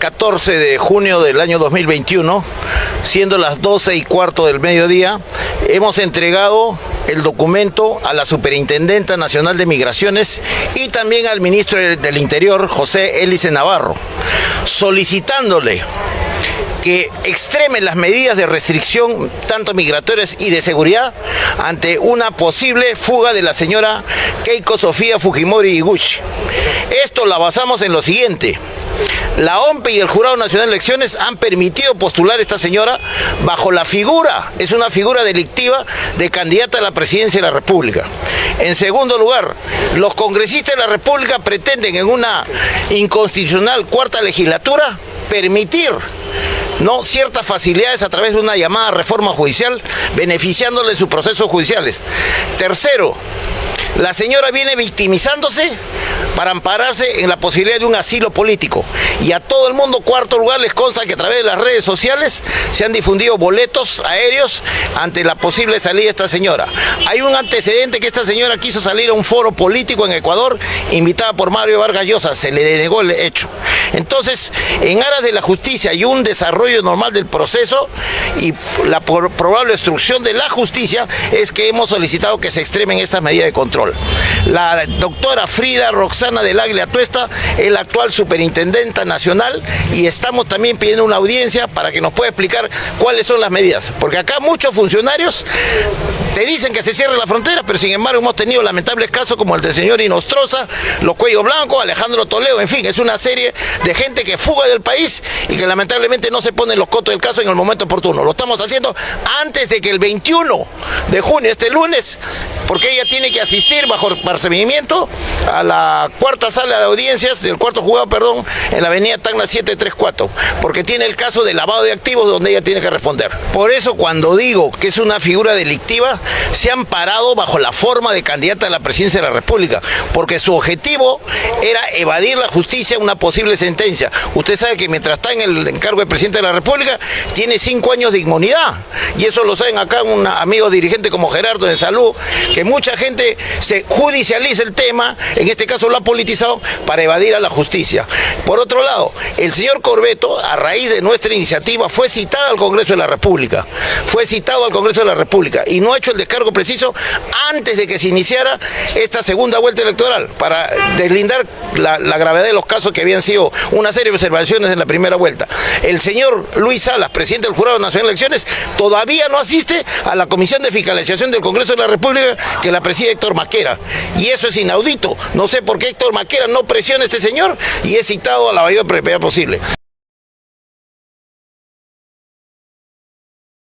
14 de junio del año 2021, siendo las 12:15 del mediodía, hemos entregado el documento a la Superintendenta Nacional de Migraciones y también al Ministro del Interior, José Hélice Navarro, solicitándole que extremen las medidas de restricción, tanto migratorias y de seguridad, ante una posible fuga de la señora Keiko Sofía Fujimori Iguchi. Esto la basamos en lo siguiente: la OMPE y el Jurado Nacional de Elecciones han permitido postular a esta señora bajo la figura, es una figura delictiva, de candidata a la presidencia de la República. En segundo lugar, los congresistas de la República pretenden en una inconstitucional cuarta legislatura permitir ciertas facilidades a través de una llamada reforma judicial, beneficiándole en sus procesos judiciales. Tercero, la señora viene victimizándose para ampararse en la posibilidad de un asilo político. Y a todo el mundo, cuarto lugar, les consta que a través de las redes sociales se han difundido boletos aéreos ante la posible salida de esta señora. Hay un antecedente que esta señora quiso salir a un foro político en Ecuador, invitada por Mario Vargas Llosa, se le denegó el hecho. Entonces, en aras de la justicia y un desarrollo normal del proceso y la probable obstrucción de la justicia, es que hemos solicitado que se extremen estas medidas de control. La doctora Frida Roxana del Águila Atuesta es la actual superintendenta nacional y estamos también pidiendo una audiencia para que nos pueda explicar cuáles son las medidas, porque acá muchos funcionarios te dicen que se cierre la frontera, pero sin embargo hemos tenido lamentables casos como el del señor Inostroza, los Cuello Blanco, Alejandro Toledo, en fin, es una serie de gente que fuga del país y que lamentablemente no se ponen los cotos del caso en el momento oportuno. Lo estamos haciendo antes de que el 21 de junio, este lunes, porque ella tiene que asistir bajo procedimiento a la cuarta sala de audiencias, del cuarto juzgado, perdón, en la avenida Tacna 734, porque tiene el caso de lavado de activos donde ella tiene que responder. Por eso, cuando digo que es una figura delictiva, se han parado bajo la forma de candidata a la presidencia de la República, porque su objetivo era evadir la justicia una posible sentencia. Usted sabe que mientras está en el encargo de presidente de la República, tiene 5 años de inmunidad, y eso lo saben acá un amigo dirigente como Gerardo de Salud, que mucha gente se judicializa el tema, en este caso lo ha politizado para evadir a la justicia. Por otro lado, el señor Corbeto, a raíz de nuestra iniciativa, fue citado al Congreso de la República, y no ha hecho el descargo preciso antes de que se iniciara esta segunda vuelta electoral, para deslindar la gravedad de los casos que habían sido una serie de observaciones en la primera vuelta. El señor Luis Salas, presidente del Jurado Nacional de Elecciones, todavía no asiste a la Comisión de Fiscalización del Congreso de la República, que la preside Héctor Maquera, y eso es inaudito. No sé por qué Héctor Maquera no presiona a este señor y es citado a la mayor brevedad posible.